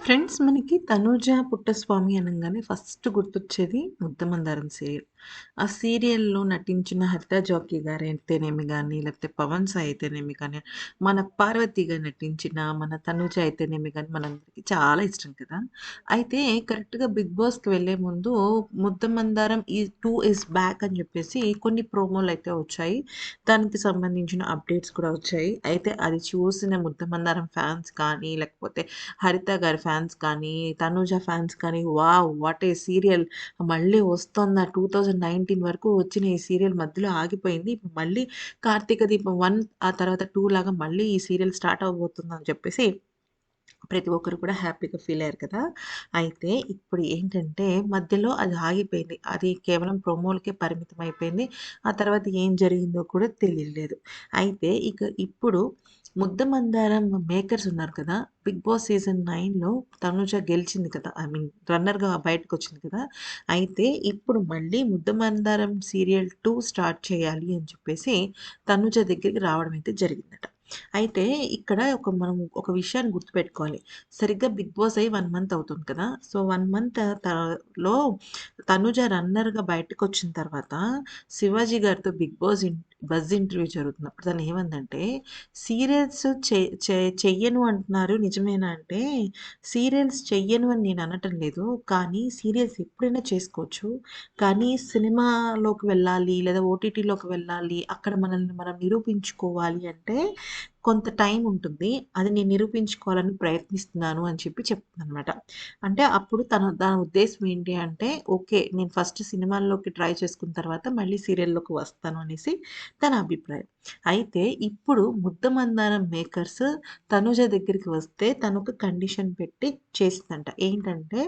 Friends మనకి 'తనూజ పుట్టస్వామి' అనంగానే first గుర్తొచ్చేది 'ముద్దమందారం' సీరియల్. ఆ సీరియల్‌లో నటించిన 'హరిత జాకీ' గారైతేనేమి గాని, లేకపోతే 'పవన్ సాయి' అయితేనేమి కానీ, మన 'పార్వతి' గారు నటించిన మన 'తనూజ' అయితేనేమి గాని మనందరికీ చాలా ఇష్టం కదా! అయితే కరెక్ట్‌గా 'బిగ్ బాస్‌కి' వెళ్ళే ముందు 'ముద్దమందారం 2 ఈస్ బ్యాక్' అని చెప్పేసి కొన్ని ప్రోమోలయితే వచ్చాయి. దానికి సంబంధించిన అప్డేట్స్ కూడా వచ్చాయి. అయితే అది చూసిన 'ముద్దమందారం' ఫ్యాన్స్ కానీ, లేకపోతే హరిత గారి ఫ్యాన్స్ కానీ, తనూజ ఫ్యాన్స్ కానీ, వావ్! వాట్ ఏ సీరియల్ మళ్ళీ వస్తోందా 2019 వరకు వచ్చిన ఈ సీరియల్ మధ్యలో ఆగిపోయింది. ఇప్పుడు మళ్ళీ కార్తీక దీపం 1 ఆ తర్వాత 2 లాగా మళ్ళీ ఈ సీరియల్ స్టార్ట్ అవ్వబోతుందని చెప్పేసి ప్రతి ఒక్కరు కూడా హ్యాపీగా ఫీల్ అయ్యారు కదా! అయితే ఇప్పుడు ఏంటంటే మధ్యలో అది ఆగిపోయింది. అది కేవలం ప్రోమోలకే పరిమితం అయిపోయింది. ఆ తర్వాత ఏం జరిగిందో కూడా తెలియలేదు. అయితే ఇక ఇప్పుడు ముద్దమందారం మేకర్స్ ఉన్నారు కదా! 'బిగ్ బాస్' సీజన్ 9లో తనుజ గెలిచింది కదా! ఐ మీన్ రన్నర్‌గా బయటకొచ్చింది కదా! అయితే ఇప్పుడు మళ్ళీ ముద్దమందారం సీరియల్ 2 స్టార్ట్ చేయాలి అని చెప్పేసి తనుజ దగ్గరికి రావడం అయితే జరిగిందట. అయితే ఇక్కడ మనం ఒక విషయాన్ని గుర్తుపెట్టుకోవాలి. సరిగ్గా 'బిగ్ బాస్' అయ్యి 1 మంత్ అవుతుంది కదా! సో, 1 మంత్ లో తనుజ రన్నర్‌గా బయటకొచ్చిన తర్వాత శివాజీ గారితో బజ్ ఇంటర్వ్యూ జరుగుతున్నప్పుడు తను ఏమందంటే, "సీరియల్స్ చె చె చెయ్యను అంటున్నారు నిజమేనా?" అంటే, "సీరియల్స్ చెయ్యను అని నేను అనటం లేదు. కానీ సీరియల్స్ ఎప్పుడైనా చేసుకోవచ్చు. కానీ సినిమాలోకి వెళ్ళాలి లేదా ఓటీటీలోకి వెళ్ళాలి. అక్కడ మనల్ని మనం నిరూపించుకోవాలి అంటే కొంత టైం ఉంటుంది. అది నేను నిరూపించుకోవాలని ప్రయత్నిస్తున్నాను అని చెప్పి చెప్తుందనమాట. అంటే అప్పుడు దాని ఉద్దేశ్యం ఏంటి అంటే, ఓకే. నేను ఫస్ట్ సినిమాల్లోకి ట్రై చేసుకున్న తర్వాత మళ్ళీ సీరియల్‌లోకి వస్తాను అనేసి తన అభిప్రాయం. అయితే ఇప్పుడు ముద్దమందారం మేకర్స్ తనుజ దగ్గరికి వస్తే తనొక కండిషన్ పెట్టి చేసిందంట. ఏంటంటే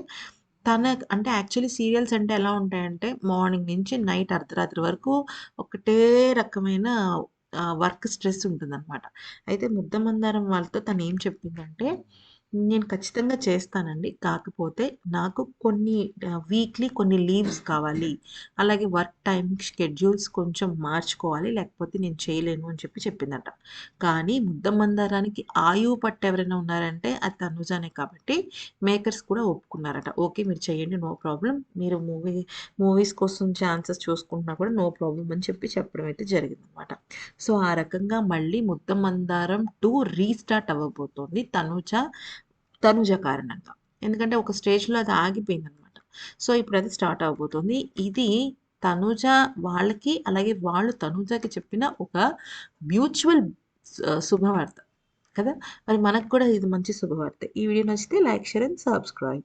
అంటే యాక్చువల్లీ సీరియల్స్ అంటే ఎలా ఉంటాయంటే మార్నింగ్ నుంచి నైట్ అర్ధరాత్రి వరకు ఒకటే రకమైన వర్క్ స్ట్రెస్ ఉంటుందనమాట. అయితే ముద్దమందారం వాళ్ళతో తనేం చెప్పిందంటే, "నేను ఖచ్చితంగా చేస్తానండి. కాకపోతే నాకు వీక్లీ కొన్ని లీవ్స్ కావాలి. అలాగే వర్క్ టైమింగ్ షెడ్యూల్స్ కొంచెం మార్చుకోవాలి. లేకపోతే నేను చేయలేను" అని చెప్పిందంట. కానీ ముద్దమందారానికి ఆయువు పట్టు ఎవరైనా ఉన్నారంటే అది తనుజానే కాబట్టి మేకర్స్ కూడా ఒప్పుకున్నారట. ఓకే. మీరు చేయండి. No problem. మీరు మూవీస్ కోసం ఛాన్సెస్ చూసుకుంటున్నా కూడా నో ప్రాబ్లమ్ అని చెప్పడం అయితే జరిగిందనమాట. సో, ఆ రకంగా మళ్ళీ 'ముద్దమందారం 2' రీస్టార్ట్ అవ్వబోతోంది తనుజ కారణంగా. ఎందుకంటే ఒక స్టేజ్‌లో అది ఆగిపోయిందనమాట. సో, ఇప్పుడది స్టార్ట్ అవ్వబోతుంది. ఇది తనుజ వాళ్ళకి, అలాగే వాళ్ళు తనుజకి చెప్పిన ఒక మ్యూచువల్ శుభవార్త కదా! మరి మనకు కూడా ఇది మంచి శుభవార్తే. ఈ వీడియో నచ్చితే లైక్, షేర్ అండ్ సబ్స్క్రైబ్.